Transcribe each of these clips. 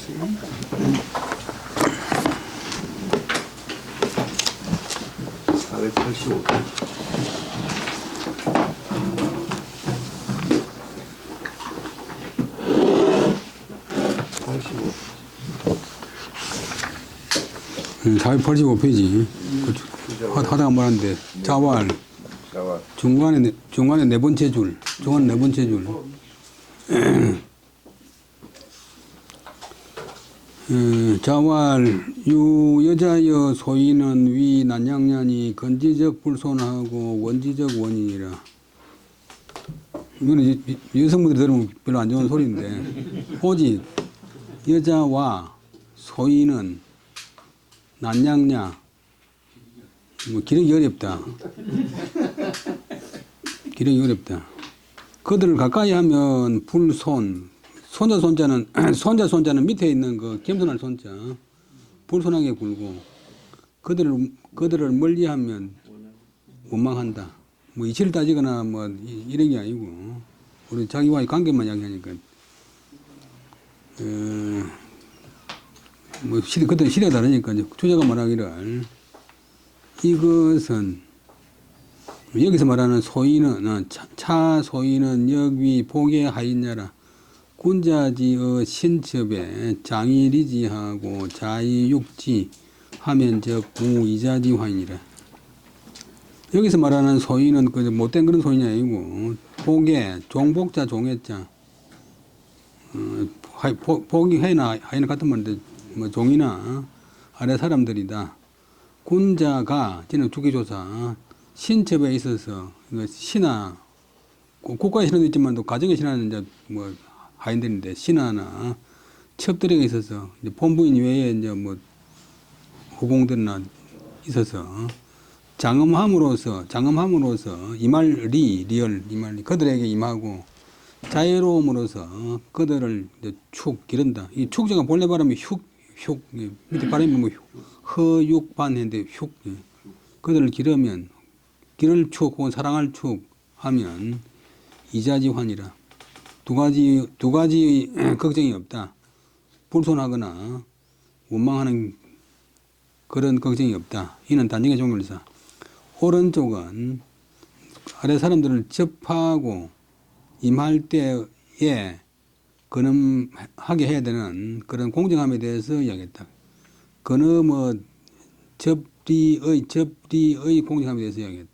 485. 485페이지. 하다가 말하는데, 자왈. 중간에 네 번째 줄. 중간 네 번째 줄. 자왈, 여자여 소인은 위 난양년이 건지적 불손하고 원지적 원인이라. 이거는 여성분들이 들으면 별로 안 좋은 소리인데, 오직 여자와 소인은 난양냐, 뭐 기르기 어렵다. 기르기 어렵다. 그들을 가까이 하면 불손, 손자는 밑에 있는 그 겸손할 손자, 불손하게 굴고, 그들을 멀리하면 원망한다. 뭐 이치를 따지거나 뭐 이런 게 아니고, 우리 자기와의 관계만 이야기하니까, 뭐 그때 시대가 다르니까 이제 주자가 말하기를, 이것은 여기서 말하는 소인은 차 소인은 여기 복의 하인냐라. 군자지의 신첩에 장이리지하고 자이육지 하면 저 부이자지 화인이라. 여기서 말하는 소인은 그 못된 그런 소인이 아니고 복의 종복자 종했자. 복이 해나 하이나 같은 말인데 뭐 종이나 아래 사람들이다. 군자가 저는 주기조사 신첩에 있어서 신하 국가의 신하도 있지만 또 가정의 신하는 이제 뭐 하인들인데 신하나 첩들에게 있어서 이제 본부인 외에 이제 뭐 후공들이나 있어서 장엄함으로써 리얼 그들에게 임하고 자유로움으로써 그들을 이제 축 기른다. 이 축자가 본래 발음이 흉 밑에 발음이 뭐 허육반인데 흉 그들을 기르면 기를 축 혹은 사랑할 축 하면 이자지환이라. 두 가지 걱정이 없다. 불손하거나 원망하는 그런 걱정이 없다. 이는 단정의 종결사. 오른쪽은 아래 사람들을 접하고 임할 때에 근엄하게 해야 되는 그런 공정함에 대해서 이야기했다. 근엄의 접리의 공정함에 대해서 이야기했다.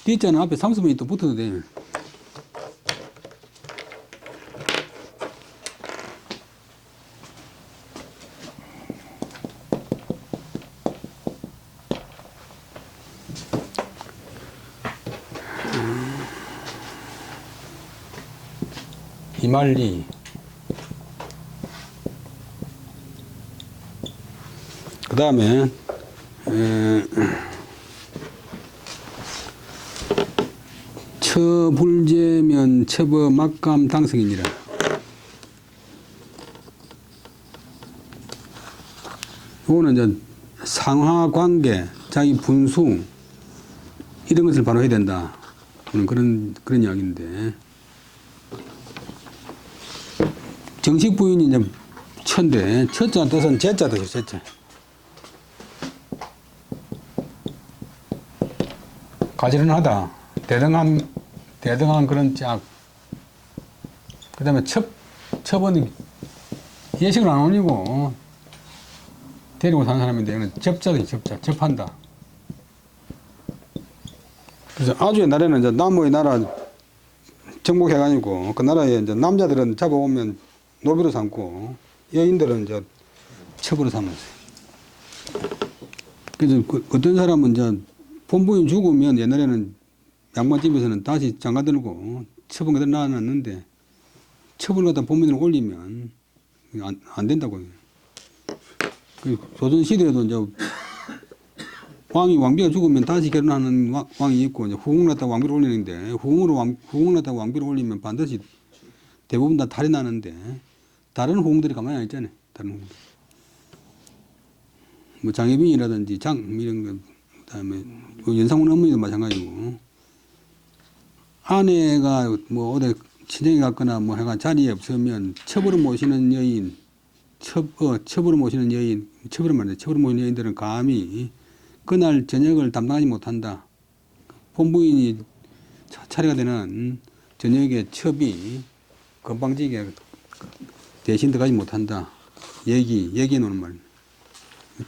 뒤자는 앞에 상수문이 또 붙어도 돼. 이말리 그 다음에 처불제면 처버 막감 당성이니라. 이거는 이제 상하관계, 자기 분수 이런 것을 바로 해야 된다. 그런 이야기인데. 정식 부인이 이제 처인데, 처자 뜻은 제자 뜻이에요, 제자. 가지런하다. 대등한 그런 짝. 그 다음에 첩은 예식을 안 올리고 데리고 사는 사람인데, 이거는 접한다. 그래서 아주 옛날에는 이제 남의 나라 정복해가지고 그 나라에 이제 남자들은 잡아오면 노비로 삼고 여인들은 이제 첩으로 삼았어요. 그래서 어떤 사람은 이제 본부인 죽으면 옛날에는 양반집에서는 다시 장가 들고 첩은 그대로 놔놨는데 첩을 갖다 본부인으로 올리면 안 된다고요. 조선시대에도 이제 왕비가 죽으면 다시 결혼하는 왕이 있고, 이제 후궁을 갖다가 왕비를 올리는데, 후궁을 갖다가 왕비를 올리면 반드시 대부분 다 탈이 나는데, 다른 후궁들이 가만히 안 있잖아요. 다른 후궁들. 뭐 장혜빈이라든지 이런 거, 그 다음에 연상훈 어머니도 마찬가지고, 아내가 뭐 어디 친정에 갔거나 뭐 해가 자리에 없으면 첩으로 모시는 여인, 첩으로 모시는 여인, 첩으로 모시는 여인들은 감히 그날 저녁을 담당하지 못한다. 본부인이 차례가 되는 저녁에 첩이 건방지게 대신 들어가지 못한다. 얘기해 놓는 말.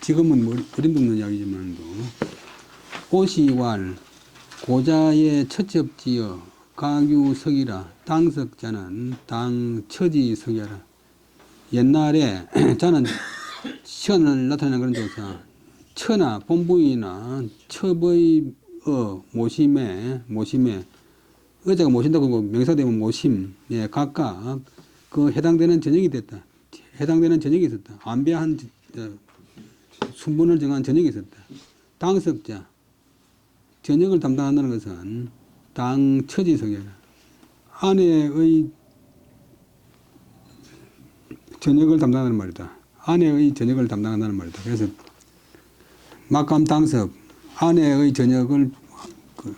지금은 어림도 없는 이야기지만도 오시왈 고자의 첫접지어 가규석이라 당석자는 당처지석이라. 옛날에 자는 시간을 나타내는 그런 조사 처나 본부이나 첩의 모심에 의자가 모신다고 명사되면 모심에 각각 그 해당되는 전역이 됐다. 해당되는 전역이 있었다. 안배한 순번을 정한 전역이 있었다. 당석자 전역을 담당한다는 것은 당처지석이라. 아내의 전역을 담당하는 말이다. 아내의 전역을 담당한다는 말이다. 그래서 막감 당석 아내의 전역을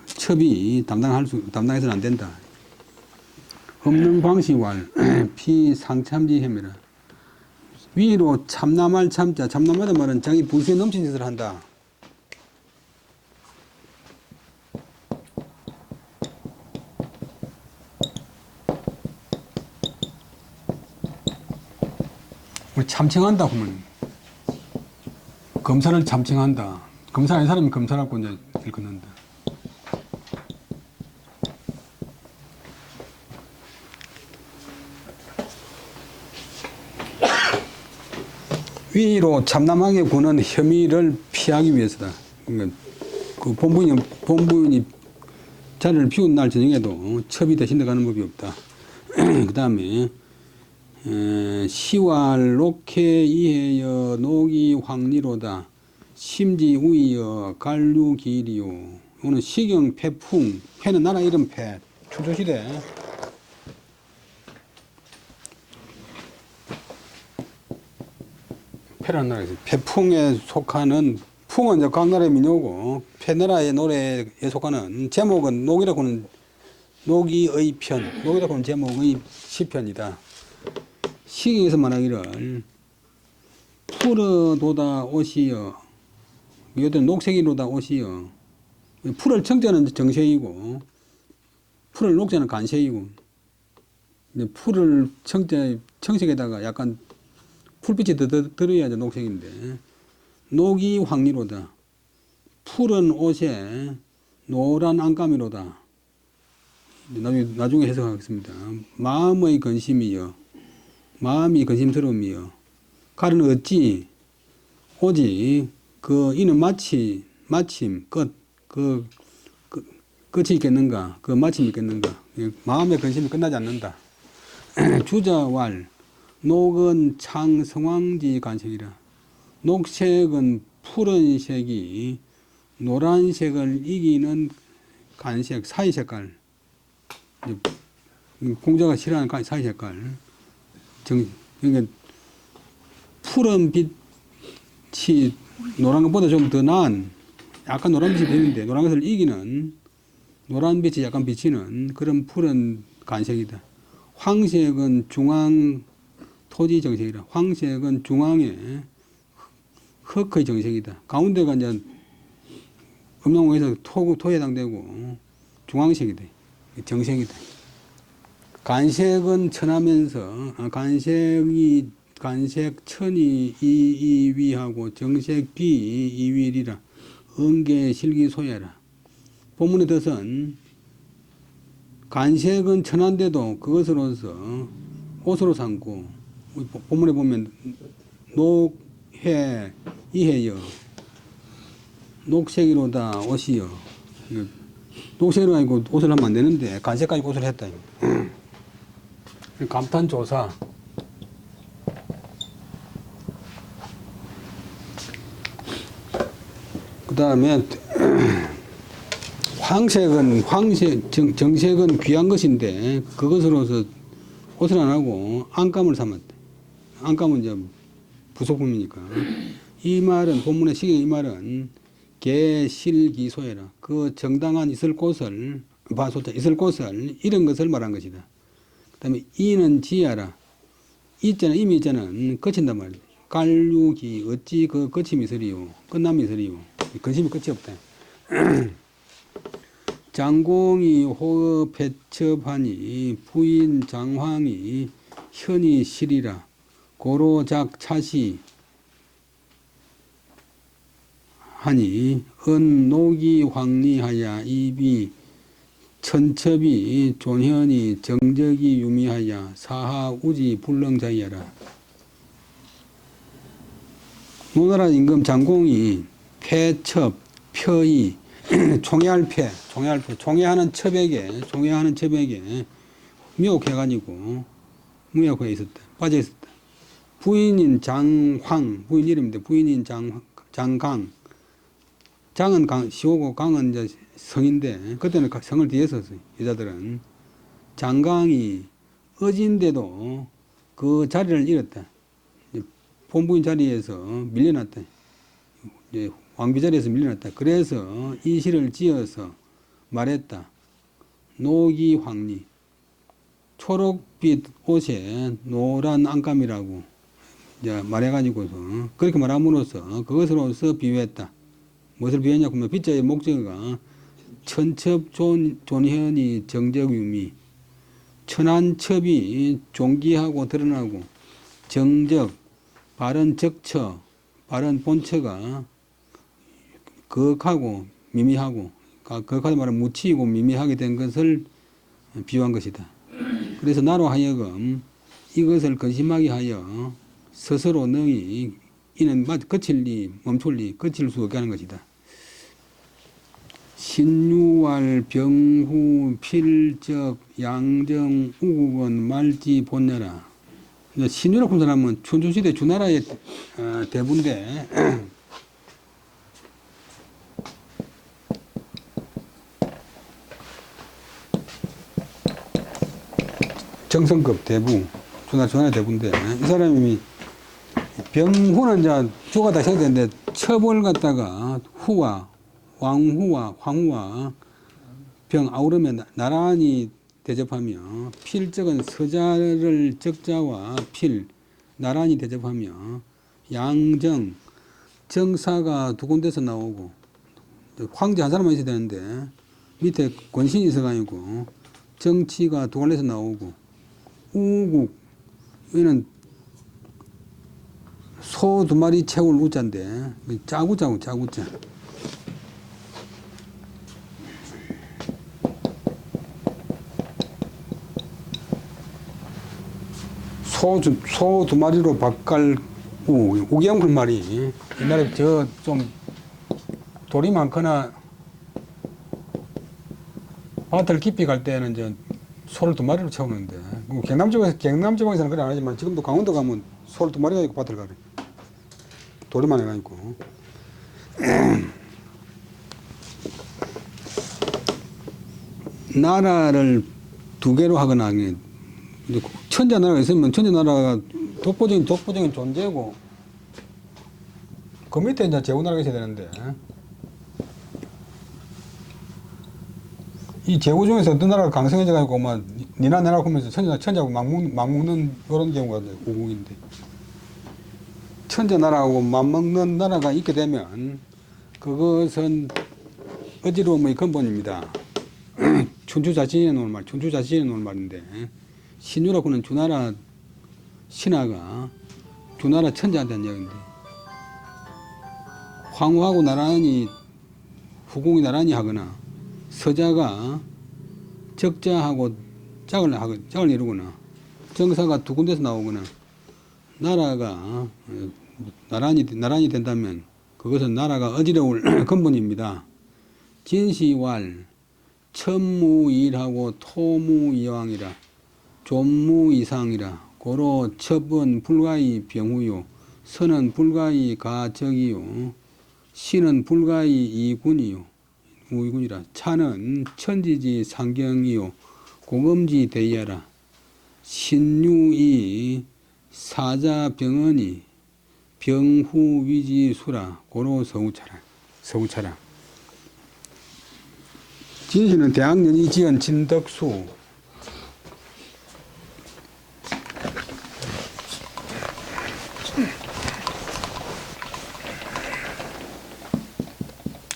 첩이 담당해서는 안 된다. 없는 광시왈 피상참지햄이라. 위로 참남할 참자. 참남하다 말은 자기 불수에 넘친 짓을 한다. 우리 참칭한다 하면 검사를 참칭한다. 검사 아닌 사람이 검사라고 이제 일컫는다. 위로 참남하게 구는 혐의를 피하기 위해서다. 그러니까 그 본부인이 자리를 비운 날 저녁에도 첩이 대신 들어가는 법이 없다. 그 다음에 시왈 녹해 이해여 녹이 황리로다 심지 우이여 갈류기리요. 이거는 시경 패풍. 패는 나라 이름 패. 추조시대. 패라는 나라에서 패풍에 속하는 풍은 이제 각 나라의 민요고 패나라의 노래에 속하는 제목은 녹이라고 하는 녹이의 편. 녹이라고 하는 제목의 시편이다. 시경에서 말하기를 푸르도다 옷이여 이것들은 녹색이로다 옷이여. 풀을 청자는 정색이고 풀을 녹자는 간색이고 풀을 청색에다가 약간 풀빛이 들어야 이제 녹색인데 녹이 황리로다. 푸른 옷에 노란 안감이로다. 나중에 해석하겠습니다. 마음의 근심이여. 마음이 근심스러움이여. 가는 어찌 오직 그 이는 마침 끝이 있겠는가? 그 마침이 있겠는가? 마음의 근심이 끝나지 않는다. 주자왈 녹은 창성황지 간색이라. 녹색은 푸른 색이 노란색을 이기는 간색, 사이 색깔. 공자가 싫어하는 사이 색깔. 그러니까 푸른 빛이 노란 것보다 좀 더 나은 약간 노란빛이 되는데 노란 것을 이기는 노란빛이 약간 비치는 그런 푸른 간색이다. 황색은 중앙 토지 정색이다. 황색은 중앙에 흙의 정색이다. 가운데가 이제 음양에서 토에 해당되고 중앙색이다. 정색이다. 간색은 천하면서 간색 천이 이위하고 정색 비 이위리라. 응계 실기 소야라. 본문의 뜻은 간색은 천한데도 그것으로서 옷으로 삼고 본문에 보면 녹해 이해여 녹색이로다 옷이여. 녹색으로 아니고 옷을 하면 안 되는데 간색까지 옷을 했다. 감탄조사. 그 다음에 정색은 귀한 것인데 그것으로서 옷을 안 하고 안감을 삼았대. 안감은 이제 부속품이니까. 이 말은 본문의 시경 이 말은 개실기소해라. 그 정당한 있을 곳을 이런 것을 말한 것이다. 그 다음에 이는 지하라. 이자는 이미 이자는 거친단 말이야. 갈육이 어찌 그 거침이 있으리요. 끝남이 있으리요. 근심이 끝이 없다. 장공이 호흡 패첩하니 부인 장황이 현이 실이라. 고로작 차시 하니 은녹이 황리하야 입이 천첩이 존현이 정적이 유미하야 사하 우지 불능자이여라. 노나라 임금 장공이 패첩 표이 총애할 총애하는 첩에게 미혹해가지고 무역에 있었다. 빠져 있었다. 부인인 장황, 부인 이름인데 부인인 장강. 장은 시오고 강은 이제 성인데 그때는 성을 뒤에 썼어요. 여자들은. 장강이 어진데도 그 자리를 잃었다. 본부인 자리에서 밀려났다. 이제 왕비 자리에서 밀려났다. 그래서 이 시를 지어서 말했다. 녹이 황리. 초록빛 옷에 노란 안감이라고 이제 말해가지고서 그렇게 말함으로써 그것으로서 비유했다. 무엇을 비유했냐고 하면 빗자의 목적어가 천첩 존현이 정적유미. 천안첩이 존귀하고 드러나고 정적, 바른 적처, 바른 본처가 거하고 미미하고 거하다 말하면 묻히고 미미하게 된 것을 비유한 것이다. 그래서 나로 하여금 이것을 근심하게 하여 스스로 능히 이는 그칠 수 없게 하는 것이다. 신유왈 병후 필적 양정 우국은 말지 본내라. 신유라고 하는 사람은 춘추시대 주나라의 대부인데 정성급 대부, 주나라 대부인데 이 사람이 병후는 이제 주가 다 써야 되는데 첩을 갖다가 황후와 병 아우르면 나란히 대접하며 필적은 서자를 적자와 필 나란히 대접하며 양정 정사가 두 군데서 나오고 황제 한 사람만 있어야 되는데 밑에 권신이 있어가지고 정치가 두 갈래에서 나오고 우국 이는 소 두 마리 채울 우자인데 짜구자 소 두 마리로 밥갈 우기양 그 말이 옛날에 저 좀 돌이 많거나 밭을 깊이 갈 때는 이제 소를 두 마리로 채우는데 경남 지방에서는 그래 안 하지만 지금도 강원도 가면 소를 두 마리 가지고 밭을 가래. 돌이만 해가지고. 나라를 두 개로 하거나 천자 나라가 있으면 천자 나라가 독보적인 존재고 그 밑에 이제 제후나라가 있어야 되는데 이 제후 중에서 어떤 나라가 강성해져가지고 막 니나 내나 하면서 천자하고 막 먹는 그런 경우가 우국인데 천자 나라하고 맞먹는 나라가 있게 되면 그것은 어지러움의 근본입니다. 춘추 자신이 놓은 말인데 신유라고는 주나라 신하가 주나라 천자한테 한 이야기인데 황후하고 나란히 후궁이 나란히 하거나 서자가 적자하고 짝을 이루거나 정사가 두 군데서 나오거나 나라가 나란히 된다면 그것은 나라가 어지러울 근본입니다. 진시왈 천무일하고 토무이왕이라 존무이상이라 고로 첩은 불가이 병후요 선은 불가이 가적이요 신은 불가이 이군이요 우이군이라 차는 천지지 상경이요 고금지 대야라 신유이 사자병언이 병후위지수라 고로 서우차라 진시는 대학년이 지은 진덕수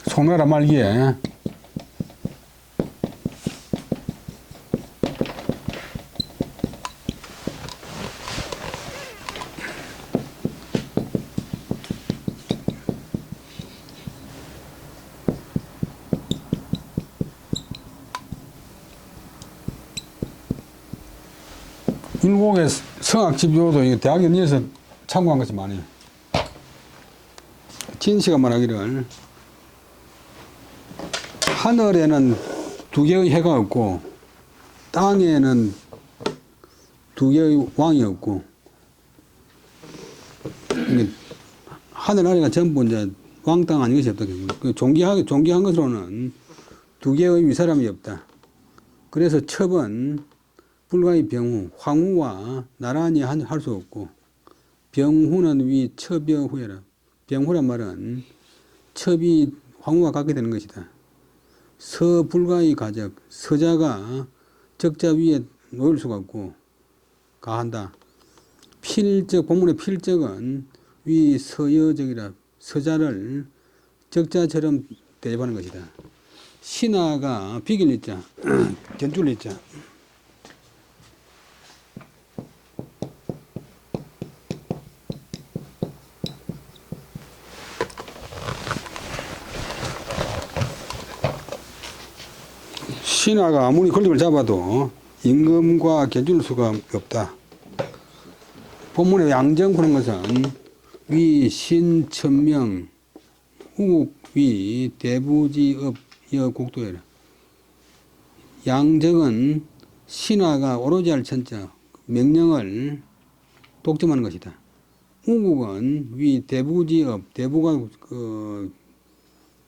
송나라 말기에 인공의 성악집요도 대학 연리에서 참고한 것이 많아요. 진씨가 말하기를 하늘에는 두 개의 해가 없고 땅에는 두 개의 왕이 없고 하늘 아래가 전부 이제 왕 땅 아닌 것이 없다. 존귀한 것으로는 두 개의 위사람이 없다. 그래서 첩은 불가의 병후, 황후와 나란히 할 수 없고 병후는 위 첩여후에라. 병후란 말은 첩이 황후와 같게 되는 것이다. 서불가의 가적, 서자가 적자 위에 놓일 수가 없고 가한다. 필적, 본문의 필적은 위 서여적이라. 서자를 적자처럼 대접하는 것이다. 신하가 비길 리자, 견줄 리자. 신하가 아무리 권력을 잡아도 임금과 견줄 수가 없다. 본문의 양정구는 것은 위 신천명 우국위 대부지업 여국도에라. 양정은 신하가 오로지 할 천자 명령을 독점하는 것이다. 우국은 위 대부지업 대부가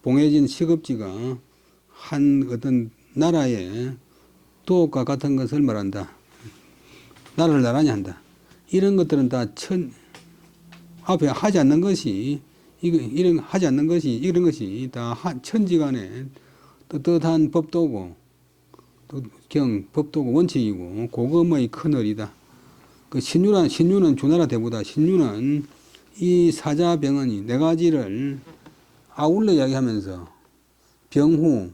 봉해진 시급지가 한 어떤 나라의 도읍과 같은 것을 말한다. 나라를 나란히 한다. 이런 것들은 다 앞에 하지 않는 것이 이런 것이 다 천지간에 떳떳한 법도고 법도고 원칙이고 고금의 큰 의리다. 그 신유는 주나라 대부다. 신유는 이 사자병언이 네 가지를 아울러 이야기하면서 병후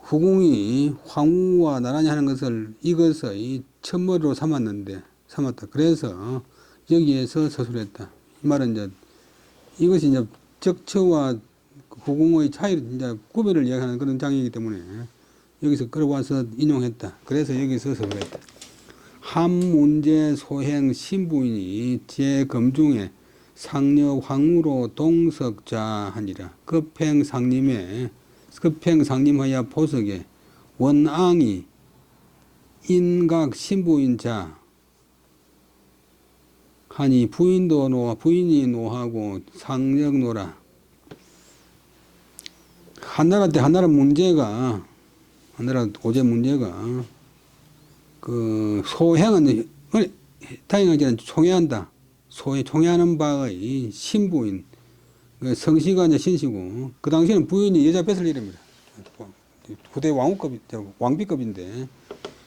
후궁이 황후와 나란히 하는 것을 이것의 첫머리로 삼았다. 그래서 여기에서 서술했다. 이 말은 이제 이것이 이제 적처와 후궁의 차이를 이제 구별을 이야기하는 그런 장이기 때문에 여기서 끌어와서 인용했다. 그래서 여기서 서술했다. 함문제 소행 신부인이 제 검중에 상녀 황후로 동석자 하니라. 급행상림하여 보석에 원앙이 인각 신부인자 하니 부인이 노하고 상력노라. 한나라 고제 문제가 그 소행은 다행하지 않은 총애한다. 총애하는 바의 신부인 성씨가 이제 신씨고 그 당시에는 부인이 여자 뺏을 일입니다. 후대 왕비급인데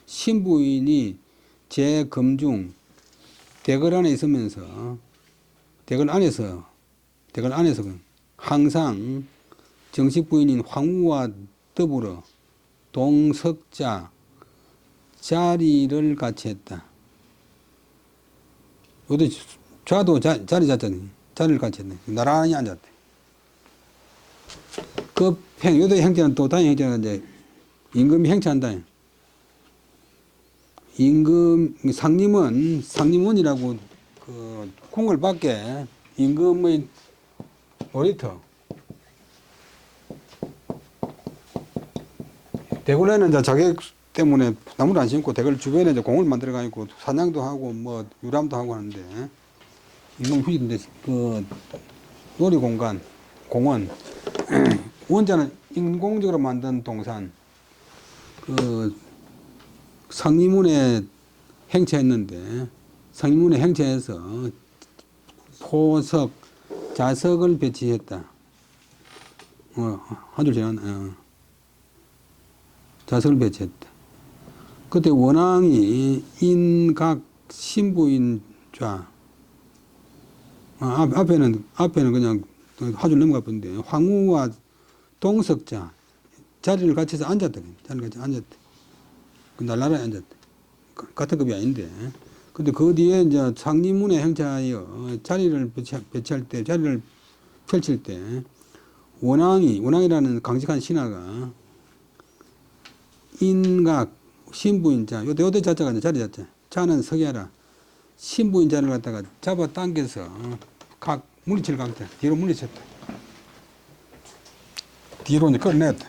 신부인이 제 검중 대궐 안에 있으면서 대궐 안에서 항상 정식 부인인 황후와 더불어 동석자 자리를 같이 했다. 요도 좌도 자리 잤잖아요. 자리를 같이 했네. 나란히 앉았대. 급행, 요도 행차는 또 다른 행차가 이제 임금이 행차한다. 상림원이라고 그 궁궐 밖에 임금의 놀이터. 대궐에는 이제 자격 때문에 나무를 안 심고 대궐 주변에 이제 공을 만들어 가지고 사냥도 하고 뭐 유람도 하고 하는데 임금 휴지인데 그 놀이공간, 공원 원자는 인공적으로 만든 동산 그 상림문에 행차했는데 상림문에 행차해서 포석, 자석을 배치했다. 한 줄 지난 자석을 배치했다. 그때 원앙이 인각 신부인 좌 앞에는 그냥 화줄 넘어가 버는데 황후와 동석자 자리를 같이서 앉았다. 자리를 같이 앉았다. 그 날라라에 앉았다. 같은 급이 아닌데. 근데 그 뒤에 이제 상리문에 행차하여 자리를 배치할 때, 자리를 펼칠 때, 원왕이라는 강직한 신하가 인각, 신부인자, 요대 자자가 이제 자리 자자. 자는 서기 하라. 신부인자를 갖다가 잡아 당겨서 각 물리칠 각자 뒤로 물리쳤다. 뒤로 이제 끌어냈다.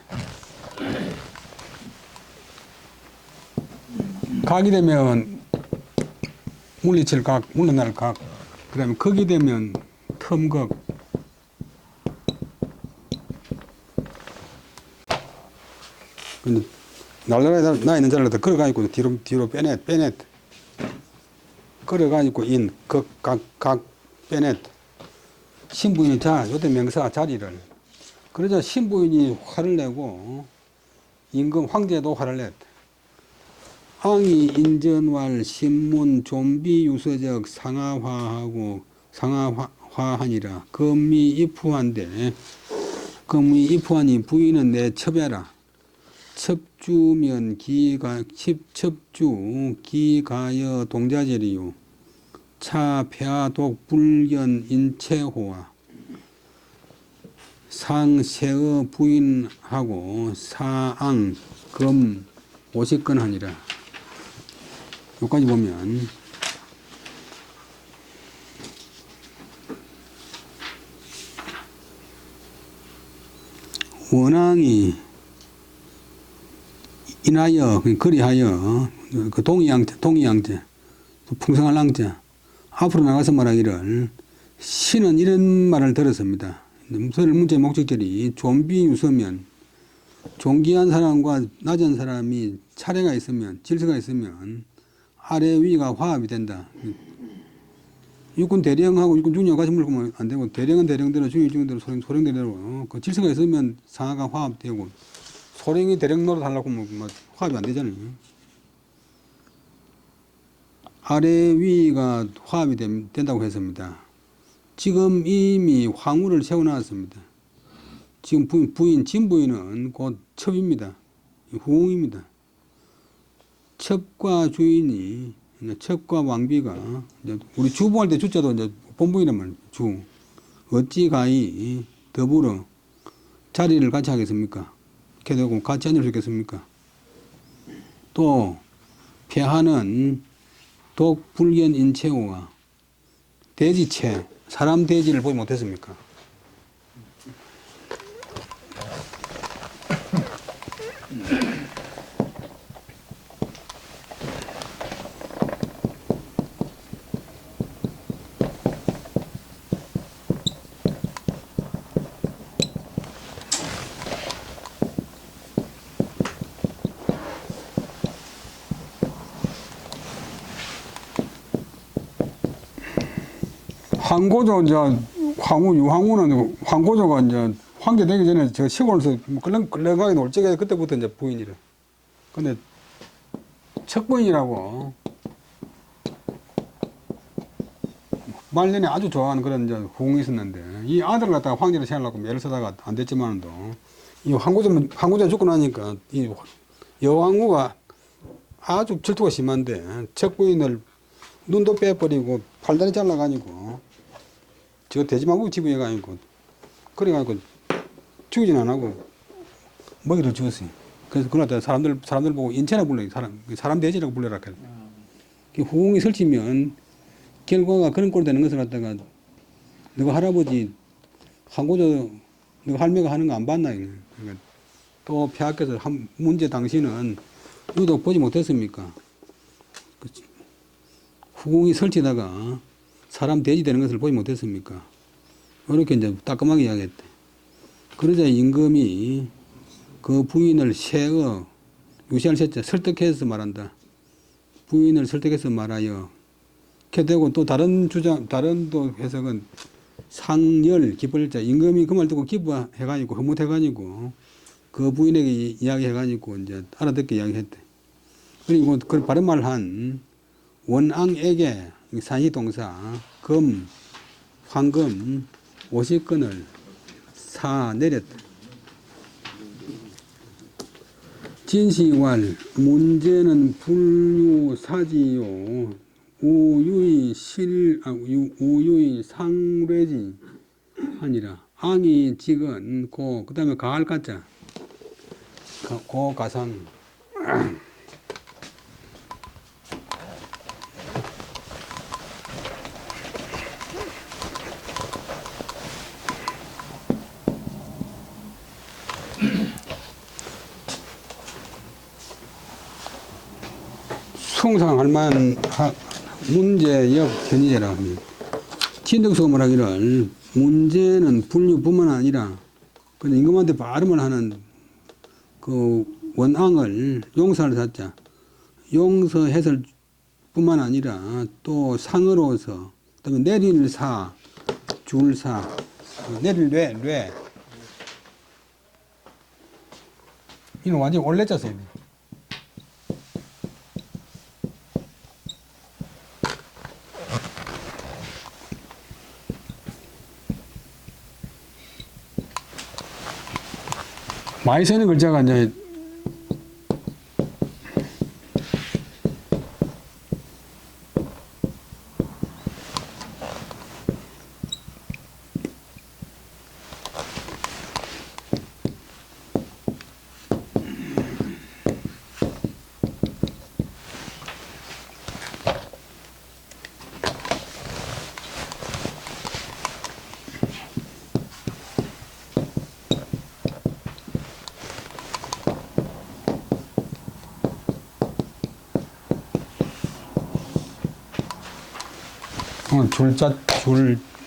각이 되면 물리칠 각, 물러날 각, 그 다음에 극이 되면 텀극. 근데 날라라에 나 있는 자리를 걸어가지고 뒤로 빼냈. 걸어가지고 극, 각, 빼냈. 신부인이 요대 명사 자리를. 그러자 신부인이 화를 내고 임금 황제도 화를 냈다. 앙이 인전왈 신문 좀비 유서적 상하화하니라. 금미 입후한데 금미 입후하니 부인은 내 첩해라. 첩주 기가여 동자절이요. 차 폐하독 불견 인체호와 상세의 부인하고 사앙 금 50건 하니라. 여기까지 보면 원왕이 인하여 그리하여 그 동의양제 풍성할 랑자 앞으로 나가서 말하기를 신은 이런 말을 들었습니다. 문제의 목적절이 좀비 유서면 존귀한 사람과 낮은 사람이 차례가 있으면 질서가 있으면 아래 위가 화합이 된다. 육군 대령하고 육군 중령 같이 물으면 안 되고 대령은 대령대로 중령대로 소령대로 그 질서가 있으면 상하가 화합되고 소령이 대령 노릇 하려고 하면 화합이 안 되잖아요. 아래 위가 화합이 된다고 했습니다. 지금 이미 황후를 세워놨습니다. 지금 진부인은 곧 첩입니다. 후궁입니다. 첩과 주인이, 첩과 왕비가, 우리 주부할 때 주자도 이제 본부이란 말이에요. 주. 어찌 가히 더불어 자리를 같이 하겠습니까? 이렇게 되고 같이 앉을 수 있겠습니까? 또, 폐하는 독불견 인체호와 돼지체, 사람 돼지를 보지 못했습니까? 황고조, 이제, 유황후는 황고조가 이제 황제 되기 전에 저 시골에서 끌렁가게 놀 적에 그때부터 이제 부인이래. 근데 척부인이라고 말년에 아주 좋아하는 그런 이제 후궁이 있었는데 이 아들을 갖다가 황제를 세우려고 매를 쓰다가 안 됐지만도 이 황고조가 죽고 나니까 이 여왕후가 아주 질투가 심한데 척부인을 눈도 빼버리고 팔다리 잘라가지고 저 돼지망국 지부해가지고 그래가지고 죽이진 안 하고 먹이를 주었어요. 그래서 그날 사람들 보고 인체나 불러요. 사람 돼지라고 불러라. 후궁이 설치면 결과가 그런 꼴 되는 것을 갖다가 너가 할아버지 황고조 너가 할매가 하는 거 안 봤나? 그러니까 또 폐하께서 문제 당신은 유독 보지 못했습니까? 후궁이 설치다가 사람 돼지 되는 것을 보지 못했습니까? 이렇게 이제 따끔하게 이야기했대. 그러자 임금이 그 부인을 유시할 세자 설득해서 말한다. 부인을 설득해서 말하여 이렇게 되고 또 다른 또 해석은 상열 기쁠자 임금이 그 말 듣고 기뻐해가지고 흐뭇해가지고 그 부인에게 이야기해가지고 이제 알아듣게 이야기했대. 그리고 그 바른 말한 원앙에게 산시동사 황금 50건을 사 내렸다. 진시왈 문제는 불유사지요 우유의 상례지 아니라 앙이 직은 고 그다음에 가을 가자 고 가상 숭상할 만한 문제역 견의제라 합니다. 진덕수가 하기를 문제는 분류뿐만 아니라 근데 임금한테 발음을 하는 그 원앙을 용사를 샀자 용서 해설뿐만 아니라 또 상으로서 그다음에 내릴 사, 줄 사, 내릴 뇌 이는 완전히 올레자서 많이 쓰는 글자가 이제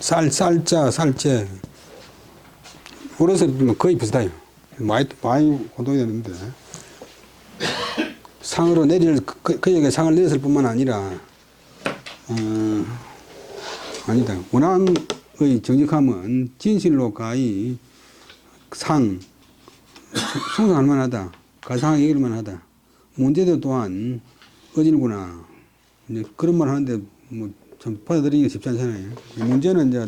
쌀자, 살째. 어렸을 때 거의 비슷해요. 많이 혼동이 되는데. 상으로 그에게 상을 내렸을 뿐만 아니라, 아니다. 원앙의 정직함은 진실로 가히 숭상할 만하다. 가상하게 이길 만하다. 문제도 또한 어질구나. 이제 그런 말 하는데, 참 받아들이기가 쉽지 않잖아요. 문제는 이제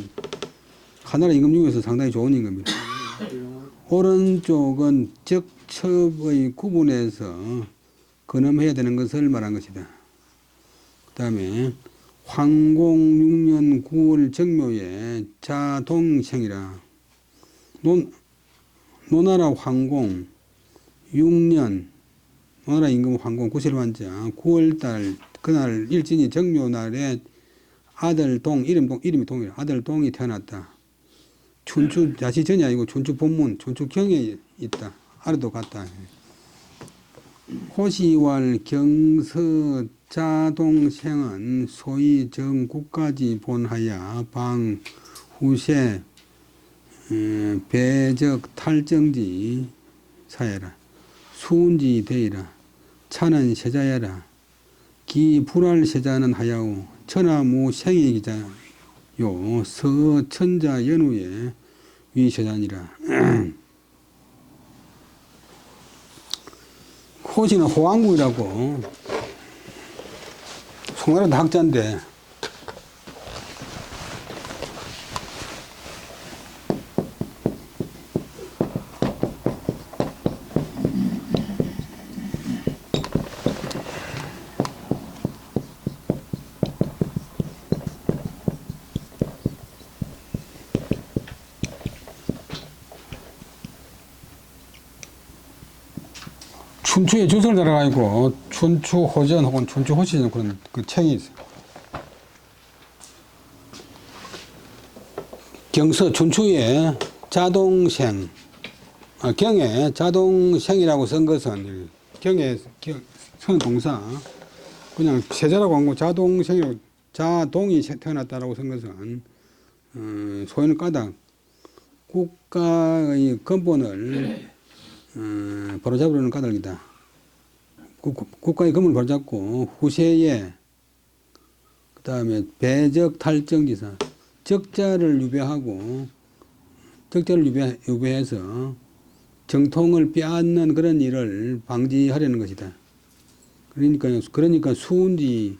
하나의 임금 중에서 상당히 좋은 임금입니다. 오른쪽은 적첩의 구분에서 근엄해야 되는 것을 말한 것이다. 그 다음에 황공 6년 9월 정묘에 자동생이라 노나라 황공 6년 노나라 임금 황공 구실환자 9월달 그날 일진이 정묘날에 아들 이름이 동이라 아들 동이 태어났다. 춘추 자시 전이 아니고 춘추 본문 춘추경에 있다. 아래도 같다. 호시왈 경서 자동생은 소위 정국까지 본하야 방 후세 배적 탈정지 사야라 수운지 되이라 차는 세자야라 기 불할 세자는 하야오 천하무 생의 기자요 서천자 연후에 위세자니라. 호시는 호왕국이라고 송나라도 학자인데 춘추의 주석을 따라가지고 춘추호전 혹은 춘추호시전 그런 그 책이 있어요. 경서 춘추의 자동생 경에 자동생이라고 쓴 것은 경에 선 동사 그냥 세자라고 한 거 자동생이라고 자동이 태어났다라고 쓴 것은 소위는 까닭 국가의 근본을 바로잡으려는 까닭이다. 국가의 근본을 바로잡고 후세에 그 다음에 배적 탈정지사 적자를 유배해서 정통을 빼앗는 그런 일을 방지하려는 것이다. 그러니까 수운지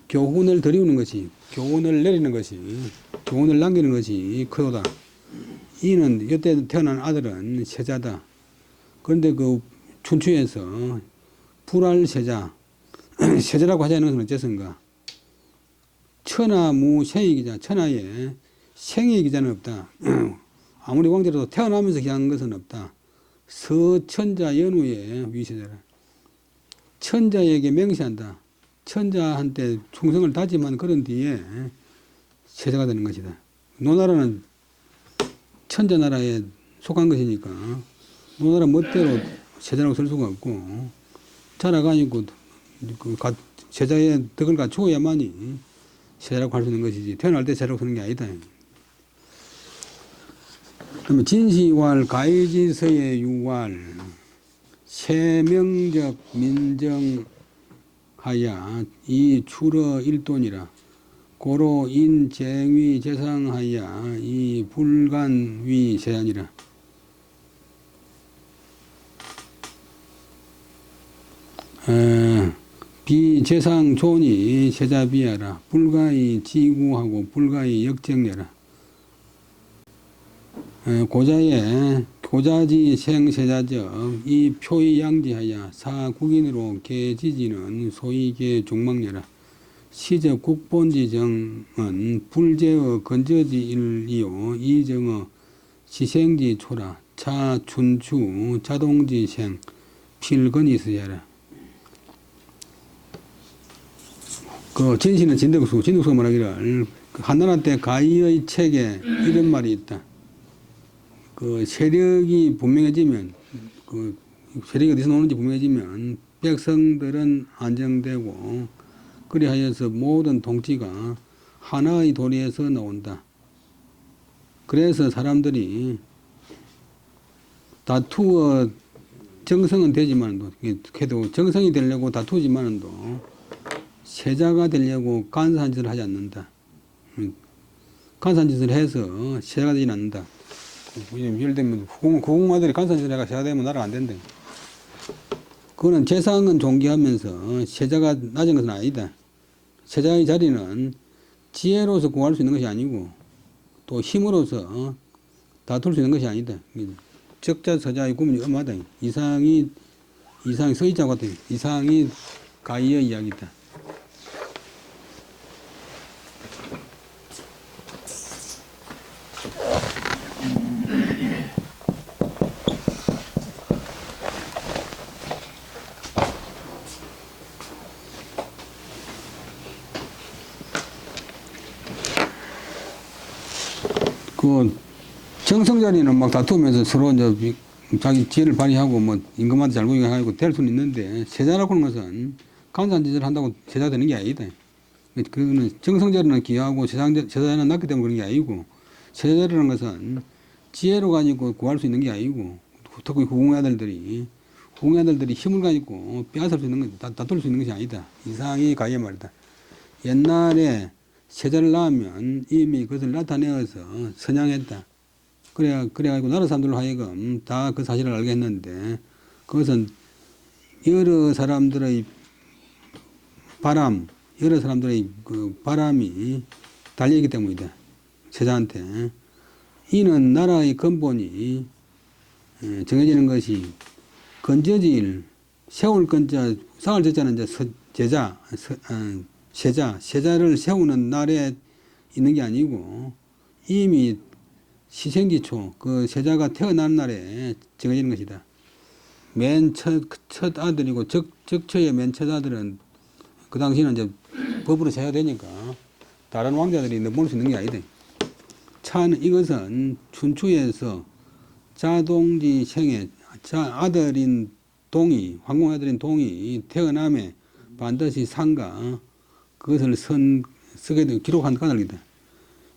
교훈을 드리우는 것이 교훈을 내리는 것이 교훈을 남기는 것이 크도다. 이는 이때 태어난 아들은 세자다. 그런데 그 춘추에서 불알세자, 세자라고 하자는 것은 어째서인가? 천하무생의 기자, 천하에 생의 기자는 없다. 아무리 왕제라도 태어나면서 기한 것은 없다. 서천자 연후의 위세자라. 천자에게 맹세한다. 천자한테 충성을 다짐한 그런 뒤에 세자가 되는 것이다. 노나라는 천자 나라에 속한 것이니까 노나라 멋대로 세자라고 쓸 수가 없고 자라가지고 그 세자의 덕을 갖추어야만이 세자라고 할 수 있는 것이지 태어날 때 세자라고 쓰는 게 아니다. 그러면 진시왈 가이지서의 유왈 세명적 민정하야 이 출어 일돈이라 고로 인쟁위 재상하야 이 불간위 세안이라. 비재상 존이 세자비하라. 불가히 지구하고 불가히 역정례라. 고자지 생세자적 이 표의 양지하야 사국인으로 개지지는 소이계 종망례라. 시적 국본지정은 불제의 건저지일이요 이정의 시생지 초라 차춘추 자동지생 필건이스야라. 그 진시는 진덕수가 말하기를 한나라 때 가희의 책에 이런 말이 있다. 그 세력이 분명해지면 그 세력이 어디서 나오는지 분명해지면 백성들은 안정되고 그리하여서 모든 통치가 하나의 도리에서 나온다. 그래서 사람들이 다투어 정성은 되지만도 그래도 정성이 되려고 다투지만도 세자가 되려고 간사한 짓을 하지 않는다. 간사한 짓을 해서 세자가 되지 않는다. 예를 들면 후궁마들이 간사한 짓을 해가 세자가 되면 나라가 안 된다. 그거는 재상은 존귀하면서 세자가 낮은 것은 아니다. 세자의 자리는 지혜로서 구할 수 있는 것이 아니고 또 힘으로서 다툴 수 있는 것이 아니다. 적자서자의 구분이 엄하다. 이상이 서의자 같아. 이상이 가희의 이야기다. 그 정성자리는 막 다투면서 서로 이제 자기 지혜를 발휘하고 뭐 임금한테 잘 구경하고 될 수는 있는데 세자라고 하는 것은 간사한 짓을 한다고 세자가 되는 게 아니다. 그거는 정성자리는 귀하고 세자는 낮기 때문에 그런 게 아니고 세자라는 것은 지혜로 가지고 구할 수 있는 게 아니고 특히 후궁의 아들들이 힘을 가지고 빼앗을 수 있는 것, 다툴 수 있는 것이 아니다. 이상이 가의 말이다. 옛날에 세자를 낳으면 이미 그것을 나타내어서 선양했다. 그래가지고 나라 사람들로 하여금 다 그 사실을 알게 했는데 그것은 여러 사람들의 그 바람이 달려있기 때문이다. 세자한테. 이는 나라의 근본이 정해지는 것이 건저지일, 세울 건자, 상을 졌자는 이제 세자를 세우는 날에 있는 게 아니고 이미 시생지초, 그 세자가 태어난 날에 정해지는 것이다. 맨 첫 아들이고 적처의 맨 첫 아들은 그 당시는 이제 법으로 세야 되니까 다른 왕자들이 넘볼 수 있는 게 아니다. 이것은 춘추에서 자동지 생에 아들인 동이, 황공 아들인 동이 태어남에 반드시 상가 그것을 쓰게 되고 기록한 까닭이다.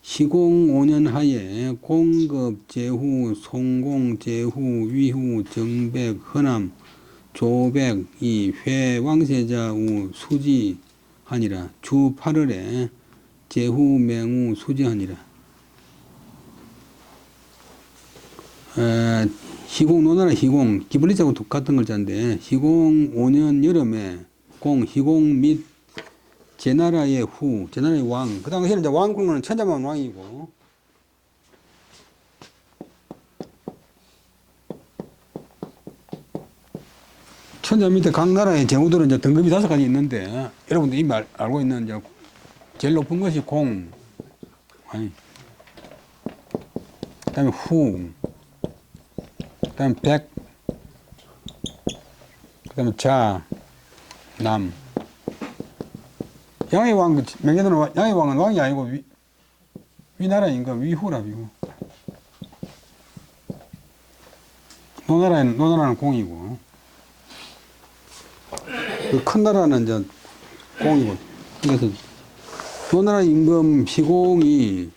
시공 5년 하에 공급, 제후, 송공, 제후, 위후, 정백, 허남, 조백, 이 회왕세자 우 수지하니라. 주 8월에 제후, 맹우, 수지하니라. 희공, 노나라 희공, 기블리자하고 똑같은 글자인데 희공 5년 여름에 희공 및 제나라의 제나라의 왕, 그 당시에는 이제 왕군은 천자만 왕이고 천자 밑에 각 나라의 제후들은 이제 등급이 5가지 있는데, 여러분들 이미 알고 있는 이제 제일 높은 것이 공, 아니, 그 다음에 후, 그 다음에 백, 그 다음에 자, 남. 양의 왕, 명예도는 양의 왕은 왕이 아니고 위나라인가 위후라, 위후. 노나라는 공이고, 그 큰 나라는 이제 공이고. 그래서 노나라 임금 희공이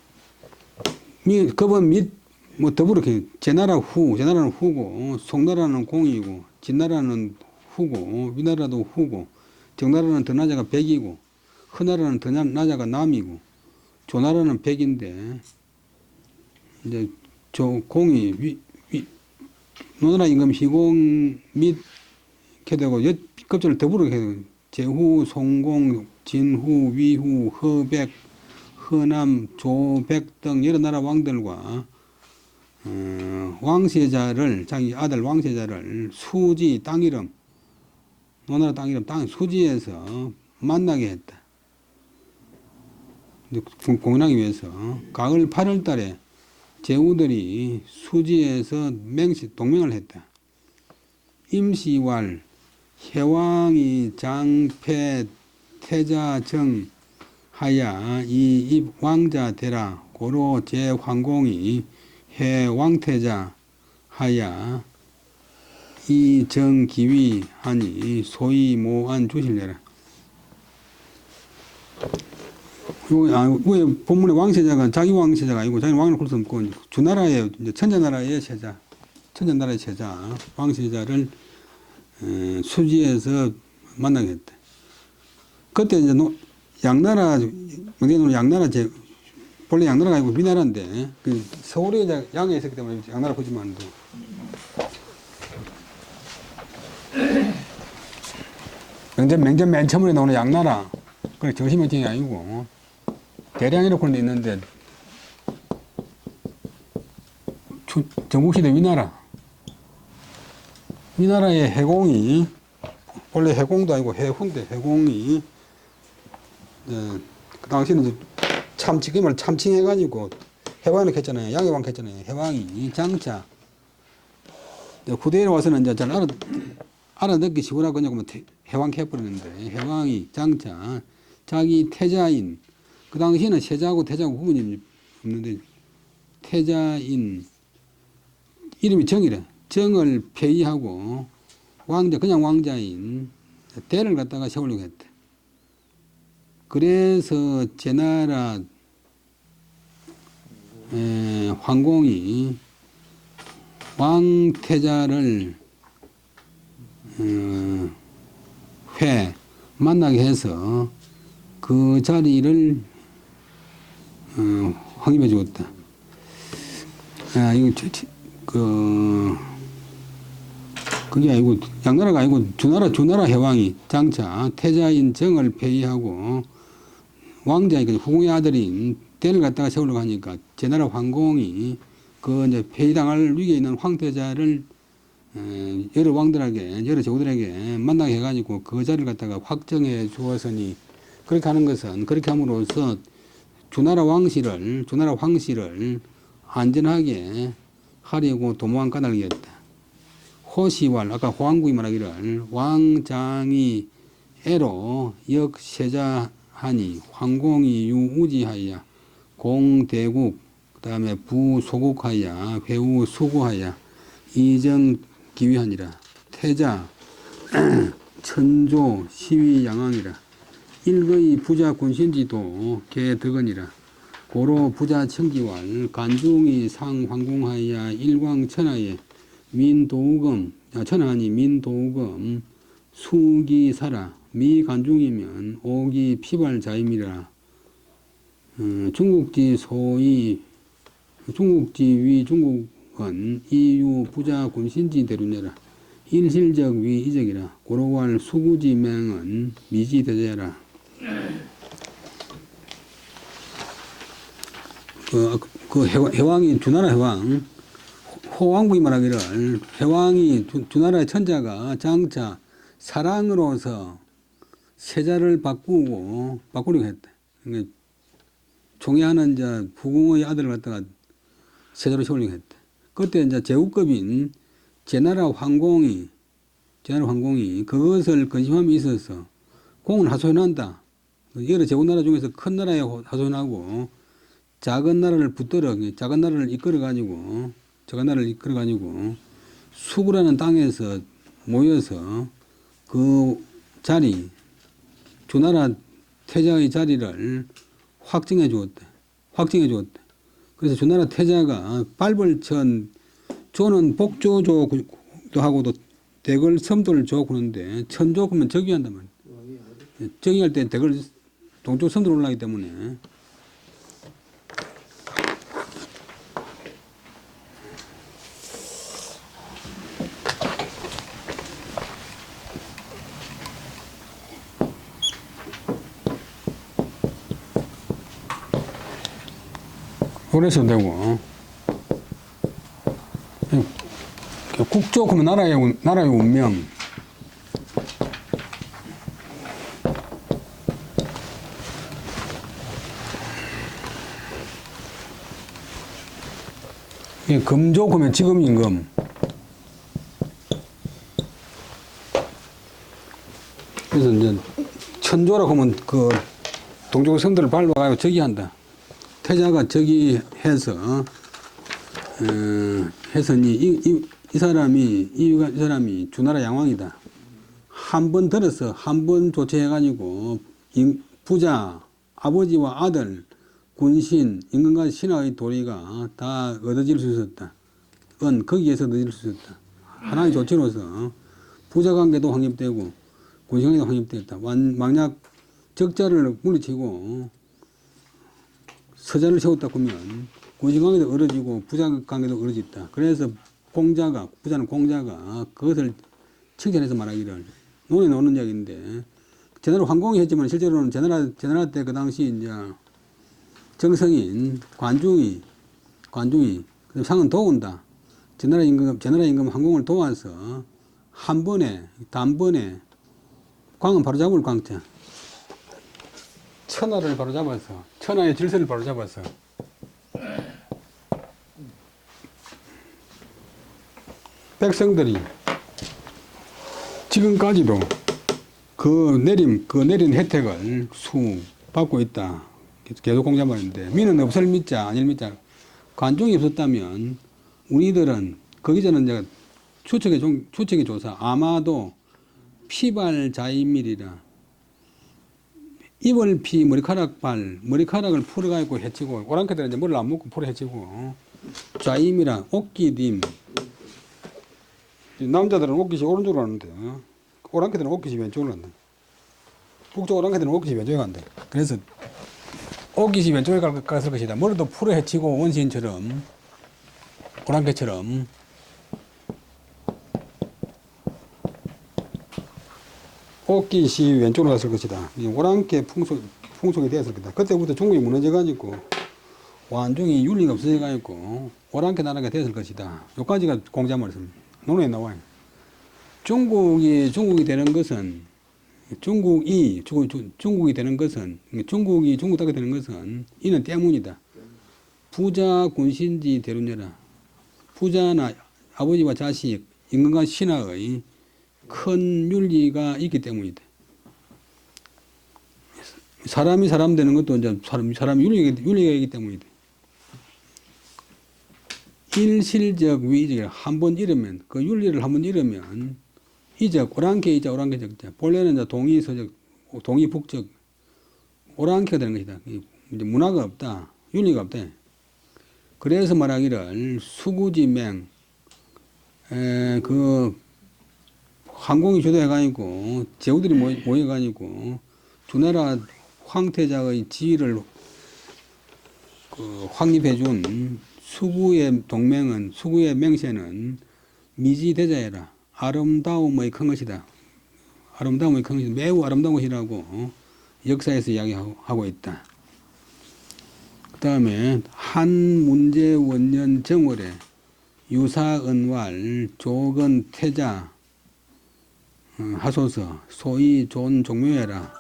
급은 뭐 더불어 제나라는 후고, 송나라는 공이고, 진나라는 후고, 위나라도 후고, 정나라는 더 나자가 백이고, 허나라는 더 나자가 남이고, 조나라는 백인데, 이제 저 공이 노나라 임금 희공 및 이렇게 되고 급전을 더불어 이렇게 되고, 제후, 송공, 진후, 위후, 허백, 허남, 조백 등 여러 나라 왕들과 왕세자를, 자기 아들 왕세자를 수지 땅 이름, 노나라 땅 이름 땅 수지에서 만나게 했다. 공연하기 위해서 가을 8월 달에 제후들이 수지에서 동맹을 했다. 임시왈 해왕이 장패 태자정 하야 이입 왕자 되라 고로 제황공이 해왕태자 하야 이정기위 하니 소위 모안 주실래라. 왜 본문의 왕세자가 자기 왕세자가 아니고 자기 왕을 볼 수 없고 주나라의 천자나라의 세자, 천자나라의 세자 왕세자를 수지에서 만나게 했다. 그때 이제 양나라, 양나라 본래 양나라가 아니고 위나라인데 그 서울에 양에 있었기 때문에 양나라 거짓말 하는데. 명전 맨 처음에 나오는 양나라, 그래 정신면증이 아니고 대량이라고는 있는데 전국시대 위나라의 해공이 원래 해공도 아니고 해후인데 해공이 그 당시에는 지금을 참칭해가지고 해왕을 했잖아요. 양해왕 했잖아요. 해왕이 장차 후대에 와서는 이제 잘 알아듣기 쉬우라고 그냥 해왕 해버리는데 해왕이 장차 자기 태자인, 그 당시에는 세자하고 태자하고 구분이 없는데 태자인 이름이 정이래. 정을 폐위하고 그냥 왕자인 대를 갖다가 세우려고 했대. 그래서 제나라 황공이 왕태자를 만나게 해서 그 자리를 확인해 주었다. 그게 아니고 양나라가 아니고 주나라 해왕이 장차 태자인 정을 폐위하고 왕자인 후궁의 아들인 대를 갖다가 세우려고 하니까 제나라 황공이 그 이제 폐위당할 위기에 있는 황태자를 여러 왕들에게, 여러 제후들에게 만나게 해가지고 그 자리를 갖다가 확정해 주었으니, 그렇게 하는 것은, 그렇게 함으로써 주나라 황실을 안전하게 하려고 도모한 까닭이 있다. 호시왈, 아까 호왕국이 말하기를 왕장이 애로 역세자하니 황공이 유우지하여 공대국, 그 다음에 부소국하여 회우 수구하여 이정기위하니라. 태자 천조 시위양왕이라. 일거의 부자 군신지도 개덕언이라. 고로 부자 청기왈 간중이 상황공하여 일광천하에 민도금, 천하니 민도금 수기사라. 미간중이면 오기 피발자임이라. 중국지 소위 중국지 위 중국은 이유 부자 군신지 대루내라. 일실적 위 이적이라. 고로왈 수구지 맹은 미지 대제라. 해왕이 주나라 해왕 호왕국이 말하기를 해왕이 주나라의 천자가 장차 사랑으로서 세자를 바꾸려고 했대. 그러니까 총애하는 이제 후궁의 아들을 갖다가 세자로 세우려고 했대. 그때 이제 제국급인 제나라 황공이 그것을 근심함이 있어서 공을 하소연한다. 여러 제국나라 중에서 큰 나라에 하소연하고 작은 나라를 작은 나라를 이끌어가지고 수구라는 땅에서 모여서 그 자리, 주나라 태자의 자리를 확정해 주었대. 그래서 주나라 태자가 발벌 천, 조는 복조조도 하고도 대걸 섬도를 줘 그러는데 천조 그러면 적위한단 말이야. 적위할 때 대걸 동쪽 섬도로 올라가기 때문에 그래서 되고 국조 그러면 나라의 운명. 금조 그러면 지금 임금. 그래서 이제 천조라고 하면 그 동쪽 섬들을 밟아가지고 저기한다. 태자가 저기 해서 이 사람이 주나라 양왕이다. 한 번 들어서 한 번 조처해가지고 부자, 아버지와 아들, 군신, 임금과 신하의 도리가 다 얻어질 수 있었다. 거기에서 얻어질 수 있었다. 하나의 조치로서 부자 관계도 확립되고 군신 관계도 확립되었다. 만약 적자를 물리치고 서자를 세웠다 그러면 군신 관계도 어려지고 부자 관계도 어려졌다. 그래서 부자는 공자가 그것을 칭찬해서 말하기를 논에 나오는 이야기인데 제나라 황공이 했지만 실제로는 제나라 때 그 당시 이제 정성인 관중이 상은 도운다. 제나라 임금 황공을 도와서 단번에 광은 바로잡을 광자. 천하를 바로잡아서 천하의 질서를 바로잡아서 백성들이 지금까지도 그 내린 혜택을 받고 있다. 계속 공자말인데 미는 없을 믿자 아닐 믿자. 관중이 없었다면 우리들은 거기 전에 이제 추측의 조사 아마도 피발자인밀이라 이벌피 머리카락을 풀어가지고 해치고 오랑캐들은 이제 머리를 안 묶고 풀어 해치고 좌임이라 옥기딤 남자들은 옥깃이 오른쪽으로 가는데 오랑캐들은 옥깃이 왼쪽으로 간다. 북쪽 오랑캐들은 옥깃이 왼쪽에 간다. 그래서 옥깃이 왼쪽에 갔을 것이다. 머리도 풀어 해치고 원시인처럼 오랑캐처럼 옥깃이 왼쪽으로 갔을 것이다. 오랑캐 풍속이 되었을 것이다. 그때부터 중국이 무너져가지고 완전히 윤리가 없어져가지고 오랑캐 나라가 되었을 것이다. 여기까지가 공자말씀 논에 나와요. 중국이 되는 것은 중국이 중국 땅이 되는 것은 이는 때문이다. 부자 군신지 대륜여라. 부자나 아버지와 자식, 임금과 신하의 큰 윤리가 있기 때문이다. 사람이 사람 되는 것도 이제 사람이 윤리가 있기 때문이다. 일실적 위적 한번 잃으면 그 윤리를 한번 잃으면 이적 오랑캐이자 오랑캐적자 본래는 이제 동의서적 동의북적 오랑캐가 되는 것이다. 이제 문화가 없다. 윤리가 없다. 그래서 말하기를 수구지맹 그 황공이 주도해가지고 제후들이 모여가지고 주나라 황태자의 지위를 확립해준 수구의 맹세는 미지대자해라. 아름다움의 큰 것이다. 아름다움의 큰 것이다. 매우 아름다운 것이라고 역사에서 이야기하고 있다. 그 다음에 한문제원년 정월에 유사은왈 조건태자 하소서 소위 존 종묘해라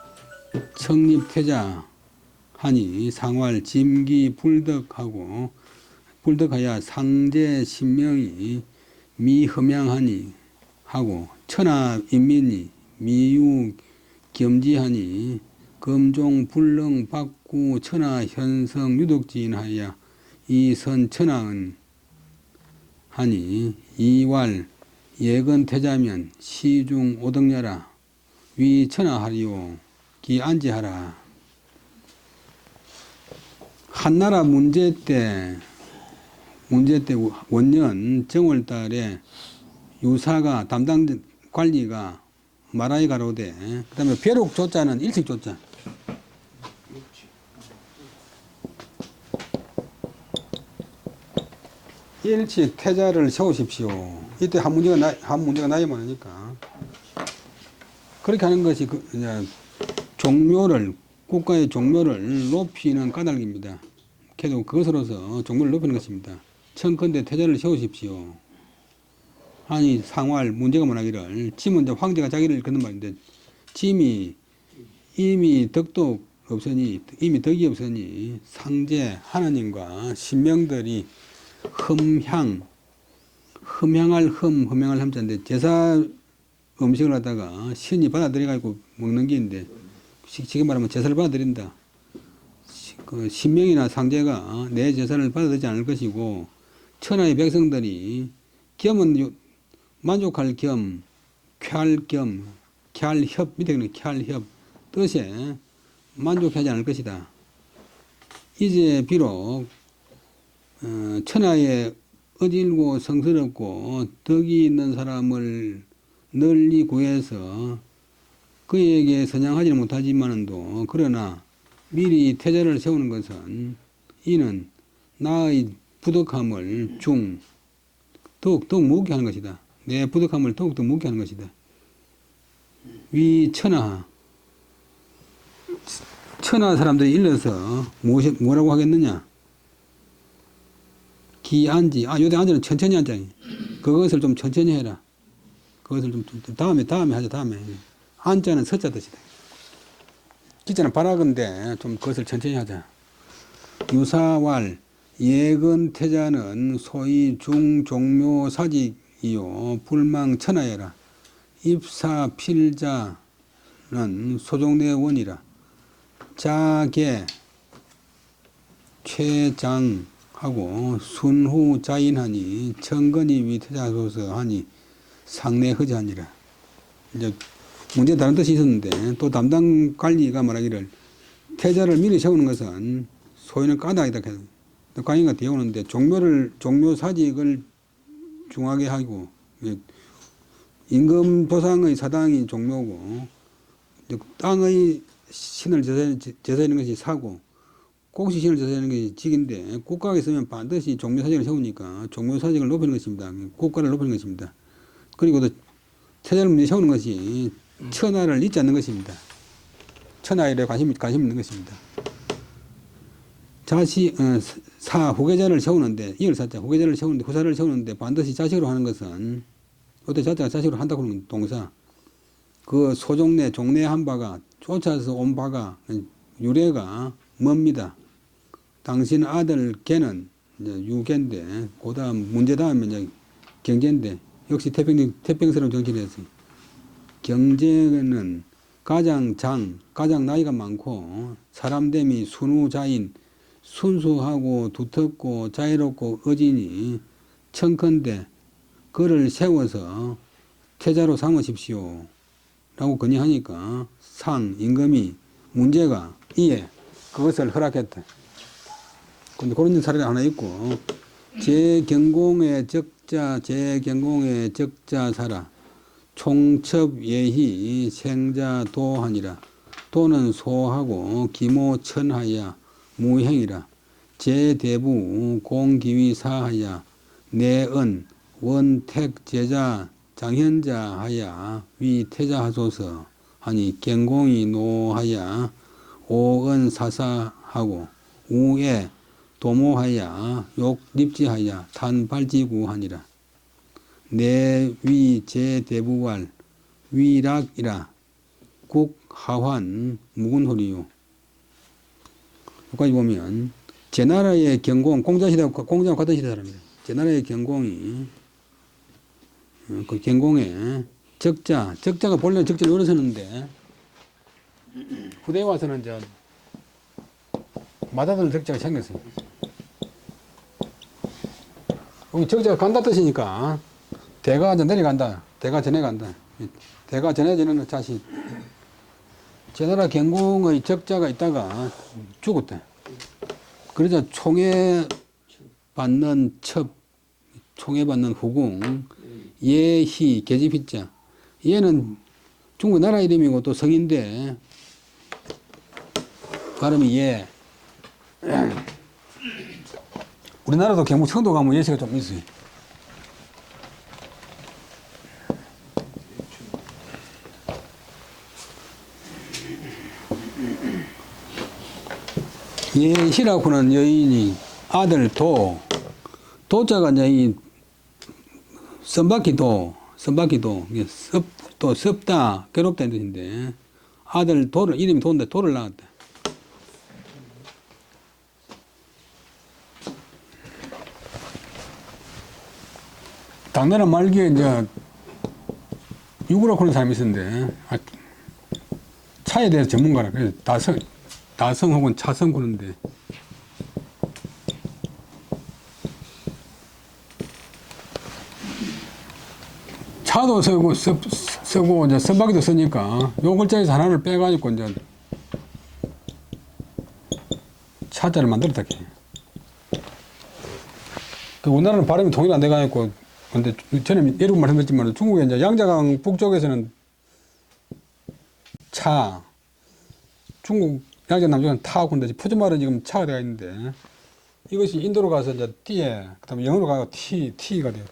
청립태자 하니 상활 짐기 불덕하고 불덕하여 상제 신명이 미흠양하니 하고 천하 인민이 미유 겸지하니 검종 불능 박구 천하 현성 유독지인하여 이선 천하은 하니 이왈 예건태자면 시중 오덕녀라 위 천하하리요 기 안지하라. 한나라 문제 때 원년 정월달에 유사가 담당 관리가 말하이 가로되 그 다음에 벼룩 조자는 일식 조자 일식 태자를 세우십시오. 이때 한 문제가 나이 많으니까 그렇게 하는 것이 종묘를 국가의 종묘를 높이는 까닭입니다. 그래도 그것으로서 종묘를 높이는 것입니다. 청컨대 태자를 세우십시오. 아니 상활 문제가 뭐냐기를 짐은 이제 황제가 자기를 그런 말인데 짐이 이미 덕이 없으니 상제 하나님과 신명들이 흠향할 함자인데 제사 음식을 하다가 신이 받아들여가지고 먹는 게 있는데 쉽게 말하면 제사를 받아들인다. 그 신명이나 상제가 내 제사를 받아들이지 않을 것이고 천하의 백성들이 겸은 만족할 겸 쾌할협 밑에 있는 쾌할협 뜻에 만족하지 않을 것이다. 이제 비록 천하에 어질고 성스럽고 덕이 있는 사람을 널리 구해서 그에게 선양하지는 못하지만도 그러나 미리 태자를 세우는 것은 이는 나의 부덕함을 더욱 무겁게 하는 것이다. 내 부덕함을 더욱더 무겁게 하는 것이다. 위 천하 사람들이 일러서 뭐라고 하겠느냐? 기안지 요대 앉으는 천천히 앉아. 그것을 좀 천천히 해라. 그것을 좀 다음에 하자. 다음에 안자는 서자 뜻이다. 기자는 발악인데 좀 그것을 천천히 하자. 유사왈 예건태자는 소위 중종묘 사직이요 불망천하여라. 입사필자는 소종내원이라. 자계 최장하고 순후자인하니 청건이 위태자소서 하니 상내허자하니라. 이제 문제 다른 뜻이 있었는데 또 담당 관리가 말하기를 태자를 미리 세우는 것은 소위는 까닭이다. 관리가 되어 오는데 종묘 사직을 중하게 하고 임금 보상의 사당이 종묘고 땅의 신을 제사하는 것이 사고 꼭시 신을 제사하는 것이 직인데 국가가 있으면 반드시 종묘 사직을 세우니까 종묘 사직을 높이는 것입니다. 국가를 높이는 것입니다. 그리고 또 태자를 세우는 것이 천하를 잊지 않는 것입니다. 천하에 관심 있는 것입니다. 후계자를 세우는데 후계자를 세우는데 후사를 세우는데 반드시 자식으로 하는 것은 어때 자식으로 한다고 하는 동사 그 소종내 종내 한 바가 쫓아서 온 바가 유래가 뭡니다. 당신 아들 개는 이제 유계인데 그다음 문제 다음에 이제 경제인데 역시 태평스러운 정치를 했어요. 경제는 가장 나이가 많고 사람됨이 순우자인 순수하고 두텁고 자유롭고 어지니 청컨대 그를 세워서 태자로 삼으십시오 라고 건의하니까 임금이 문제가 이에 그것을 허락했다. 근데 그런 사례가 하나 있고 제경공의 적자사라 총첩예희 생자도하니라. 도는 소하고 기모천하야 무행이라. 제대부 공기위사하야 내은 원택제자 장현자하야 위태자하소서 하니 경공이 노하야 오은사사하고 우에 도모하야 욕립지하야 탄발지구하니라. 내위 제대부왈 위락이라 국하환 묵은호리요. 여기까지 보면 제나라의 경공 공자하고 같은 시대 사람입니다. 제나라의 경공이 그 경공에 적자가 본래 적자를 열어서는데 후대에 와서는 이제 맞아드는 적자가 생겼어요. 여기 적자가 간다 뜻이니까 대가 이제 내려간다. 대가 전해간다. 대가 전해지는 자식. 제나라 경공의 적자가 있다가 죽었대. 그러자 총애받는 총애받는 후궁, 예희, 계집희자. 얘는 중국 나라 이름이고 또 성인데, 발음이 예. 우리나라도 경북 청도 가면 예시가 좀 있어요. 예희라고는 여인이 아들 도자가 이제 이 선박기도 또 섭다 괴롭다는 뜻인데 아들 도를 이름이 도인데 도를 낳았다. 당나라 말기에 이제 유구라고 하는 사람이 있었는데 차에 대해서 전문가라. 그래서 다성 혹은 차성 그런데 차도 쓰고 이제 선박기도 쓰니까 요 글자에서 하나를 빼가지고 이제 차자를 만들었다. 그 우리나라는 발음이 통일 안 돼가지고 근데 전에 여러분 말씀드렸지만 중국에 이제 양자강 북쪽에서는 차, 중국 양자 남쪽은 타, 근데 표준말은 지금 차가 되어 있는데 이것이 인도로 가서 이제 띠에, 그 다음에 영어로 가서 티가 돼요.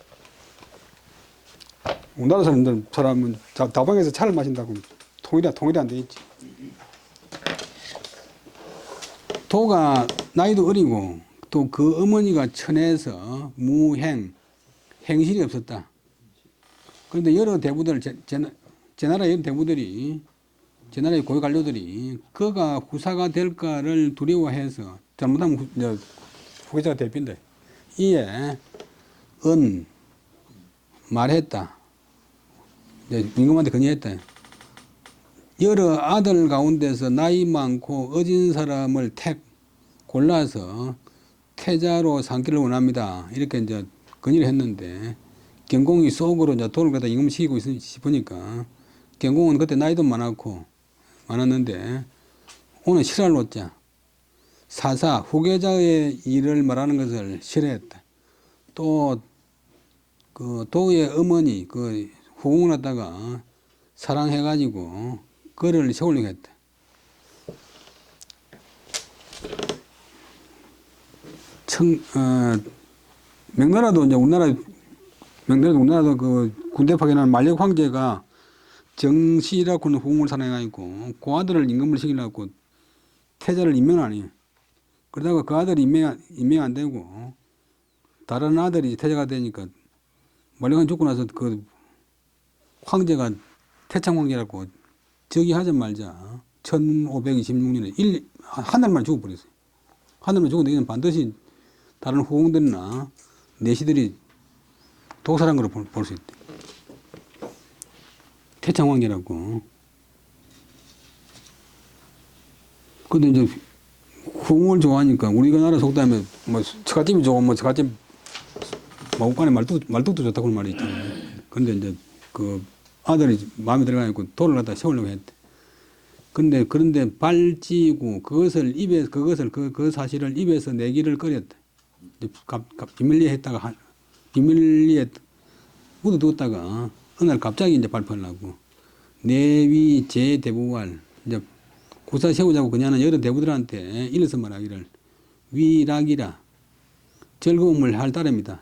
우리나라 사람은 다방에서 차를 마신다고 통일이 안 돼 있지. 도가 나이도 어리고 또 그 어머니가 천해서 무행, 행실이 없었다. 그런데 여러 대부들, 제나라 여러 대부들이 제나라의 고위 관료들이 그가 후사가 될까를 두려워해서 잘못하면 후계자가 대핀데 이에 말했다. 임금한테 건의했다. 여러 아들 가운데서 나이 많고 어진 사람을 골라서 태자로 삼기를 원합니다. 이렇게 이제 건의를 했는데 경공이 속으로 이제 돌을 갖다 임금 시키고 싶으니까 경공은 그때 나이도 많았는데 오늘 실화를 놓자. 사사 후계자의 일을 말하는 것을 싫어했다. 또 그 도의 어머니 그 후궁을 갖다가 사랑해가지고 그를 세우려고 했다. 명나라도 이제 우리나라도 그 군대 파견한 만력 황제가 정시라고 하는 후궁을 사랑해가지고 그 아들을 임금을 시키려고 태자를 임명 안 해요. 그러다가 그 아들이 임명 안 되고 다른 아들이 태자가 되니까 만력왕이 죽고 나서 그 황제가 태창 황제라고 즉위하자 말자 1526년에 하늘만 죽어버렸어요. 하늘만 죽었는데 이는 반드시 다른 후궁들이나 내시들이 독살한 걸 볼 수 있대. 태창 황제라고. 근데 이제 후궁을 좋아하니까 우리가 나라 속담에 뭐 처갓집이 좋으면 처갓집 마구간에 말뚝도 좋다고 하는 말이 있잖아요. 근데 이제 그 아들이 마음에 들어가지고 돌을 갖다 세우려고 했대. 그런데 발지고 그 사실을 입에서 내기를 꺼렸다. 비밀리에 했다가 비밀리에 묻어두었다가 어느 날 갑자기 이제 발표를 하고 내위 제대부활 이제 구사 세우자고 그녀는 여러 대부들한테 일어서 말하기를 위락이라 즐거움을 할 따름이다.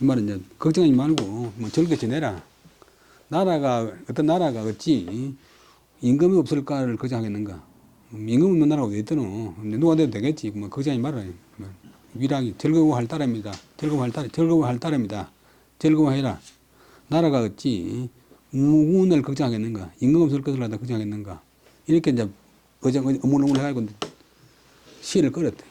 이 말은 이제 걱정하지 말고 뭐 즐겁게 지내라. 어떤 나라가 어찌 임금이 없을까를 걱정하겠는가. 임금 없는 나라가 어디 있더노. 누가 돼도 되겠지. 뭐 걱정하지 말아요. 위락이 즐거워할 따름이다. 즐거워할 따름이다. 즐거워해라. 나라가 어찌 무군을 걱정하겠는가? 임금 없을 것을 갖다 걱정하겠는가? 이렇게 이제 어물어물 해가지고 시를 끌었대.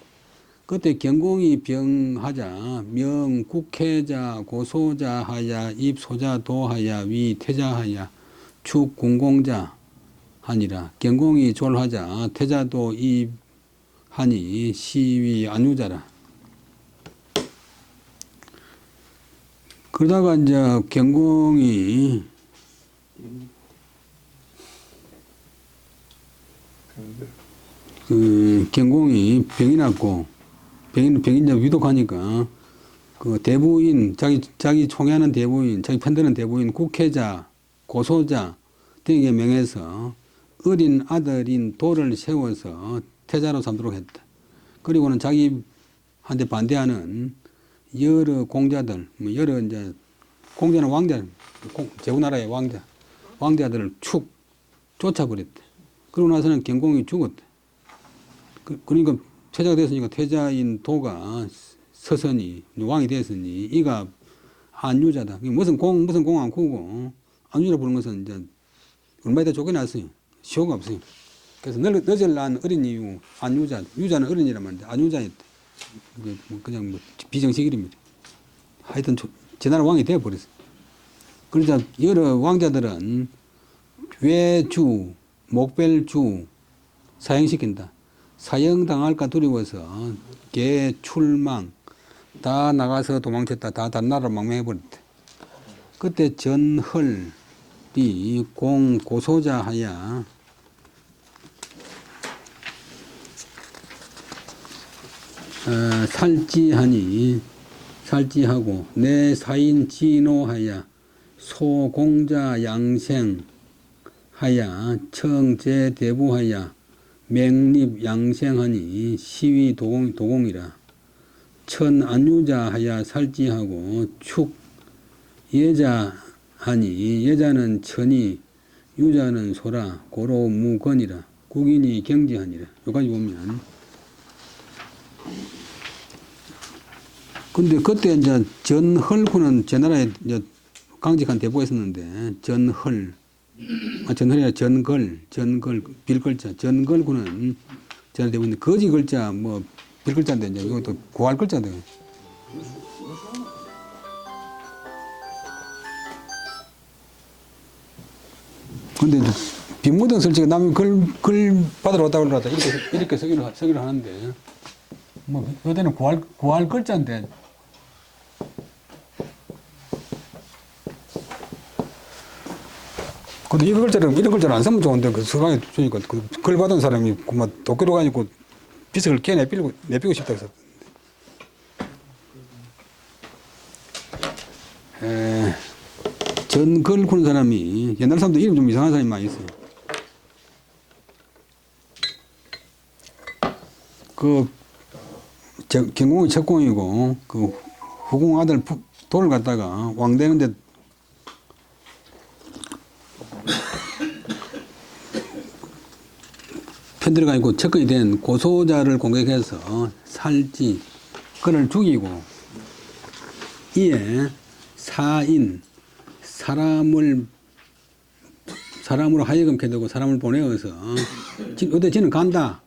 그때 경공이 병하자 명 국해자 고소자 하야 입소자 도하야 위 태자하야 축 군공자 하니라. 경공이 졸하자 태자도 입하니 시위 안유자라. 그러다가 이제 경공이 경공이 병이 났고 병이 이제 위독하니까 그 대부인 자기 총애하는 대부인 자기 편드는 대부인 국회자 고소자 등에게 명해서 어린 아들인 도를 세워서 태자로 삼도록 했다. 그리고는 자기한테 반대하는 여러 공자들 여러 이제 공자는 왕자 제후나라의 왕자들을 축 쫓아버렸대. 그러고 나서는 경공이 죽었대. 그러니까 태자가 됐으니까 태자인 도가 서서니 왕이 됐으니 이가 안유자다. 무슨 공 안 크고 안유라 부르는 것은 이제 얼마 있다 쫓겨났어요. 시호가 없어요. 그래서 너절 난 어린 이유 안유자, 유자는 어린이란 말인데 안유자였대. 그냥 뭐 비정식이랍니다. 하여튼 제나라 왕이 되어버렸어요. 그러자 여러 왕자들은 외주, 목벨주 사형시킨다. 사형당할까 두려워서 개출망 다 나가서 도망쳤다. 다 다른 나라로 망명해버렸대. 그때 전헐이 공고소자 하야 살지하고 내 사인 진호하야 소공자 양생하야 청제대부하야 맹립 양생하니 시위 도공이라. 천안유자하야 살지하고 축 예자하니 예자는 천이 유자는 소라 고로 무건이라. 국인이 경지하니라. 여기까지 보면 근데 그때 이제 전헐군은 제 나라에 이제 강직한 대부가 있었는데 전헐이 아니라 전걸 빌글자 전걸군은 제나라 대부인데 거지 글자 뭐 빌글자인데 이제 이것도 고할 글자인데. 근데 빈무등 설치가 남이 글 받으러 왔다 그러다 이렇게 서기를 하는데 뭐 그때는 고할 글자인데. 근데 이런 글자를 안 쓰면 좋은데, 그 서강에 주니까, 글 받은 사람이 그만 도끼로 가지고 비석을 깨 내비고 싶다 해서. 전글 구는 사람이, 옛날 사람도 이름 좀 이상한 사람이 많이 있어요. 경공이 첫공이고, 후공 아들 돌을 갖다가 왕 되는데 편들어가 있고 접근이 된 고소자를 공격해서 살지 그를 죽이고 이에 사인 사람으로 하여금 캐두고 사람을 보내어서 어때 지는 간다.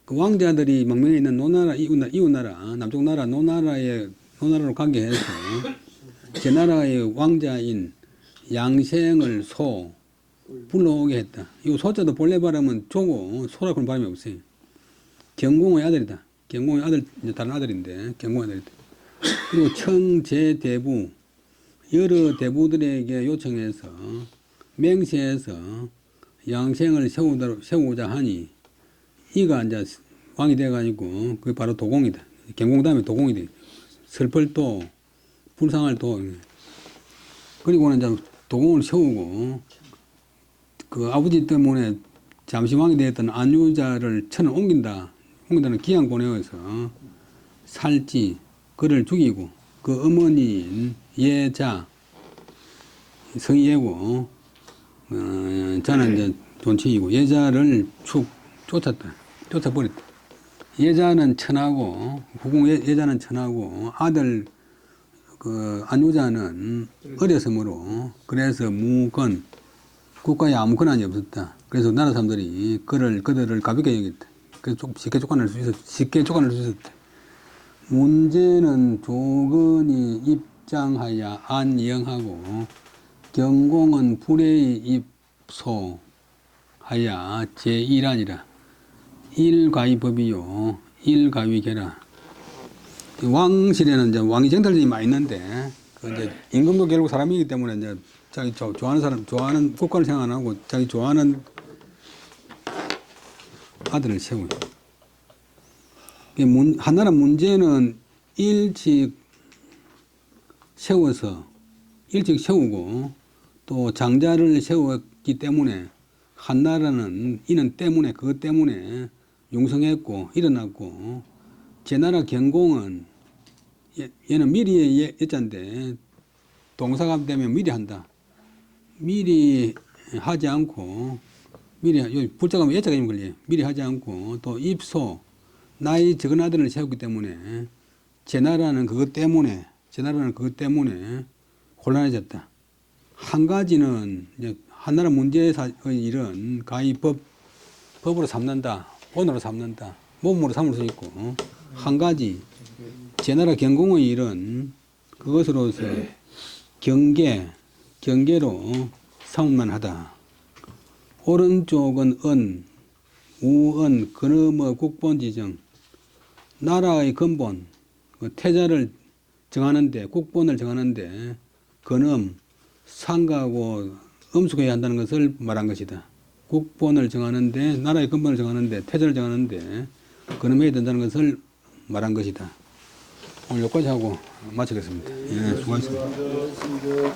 그 왕자들이 망명에 있는 노나라 이웃나라 남쪽 나라 노나라로 가게 해서 제 나라의 왕자인 양생을 불러오게 했다. 이 소자도 본래 발음은 조고 소라고 하는 발음이 없어요. 경공의 아들이다. 경공의 아들, 이제 다른 아들인데, 경공의 아들이다. 그리고 청제대부, 여러 대부들에게 요청해서, 맹세해서 양생을 세우고자 하니, 이가 이제 왕이 돼가지고, 그게 바로 도공이다. 경공 다음에 도공이 돼. 설펄도, 불상할도. 그리고는 이제 도공을 세우고, 그 아버지 때문에 잠시 왕이 되었던 안유자를 천을 옮긴다는 기양 보내어서 살지, 그를 죽이고, 그 어머니인 예자, 성이 예고, 자는 이제 존칭이고, 예자를 쫓아버렸다. 예자는 천하고, 후궁 예자는 천하고, 아들 그 안유자는 어렸으므로 그래서 무건 국가에 아무 권한이 없었다. 그래서 나라 사람들이 그들을 가볍게 여겼다. 그래서 좀 쉽게 쫓아낼 수 있었다. 문제는 조건이 입장하여 안영하고 경공은 불의 입소하여 제1아니라 일가위법이요 일가위계라. 왕실에는 이제 왕이 정탈전이 많이 있는데 그 이제 임금도 결국 사람이기 때문에 이제 자기 좋아하는 사람 좋아하는 국가를 생각 안 하고 자기 좋아하는 아들을 세우고. 한나라 문제는 일찍 세우고 또 장자를 세웠기 때문에 한나라는 그것 때문에 융성했고 일어났고, 제나라 경공은 얘는 미리의 여자인데 동사가 되면 미리 한다. 미리 하지 않고 불자가 여자가 걸려. 미리 하지 않고 또 입소 나이 적은 아들을 세웠기 때문에 제나라는 그것 때문에 혼란해졌다. 한 가지는 이제 한나라 문제의 일은 가히 법으로 삼는다, 본으로 삼는다, 몸으로 삼을 수 있고, 한 가지 제나라 경공의 일은 그것으로서 경계로 삼을만 하다. 오른쪽은 우은 근엄의 국본 지정, 나라의 근본 태자를 정하는데 국본을 정하는데 근엄 상가하고 엄숙해야 한다는 것을 말한 것이다. 국본을 정하는데 나라의 근본을 정하는데 태자를 정하는데 근엄해야 된다는 것을 말한 것이다. 오늘 여기까지 하고 마치겠습니다. 예, 수고하셨습니다.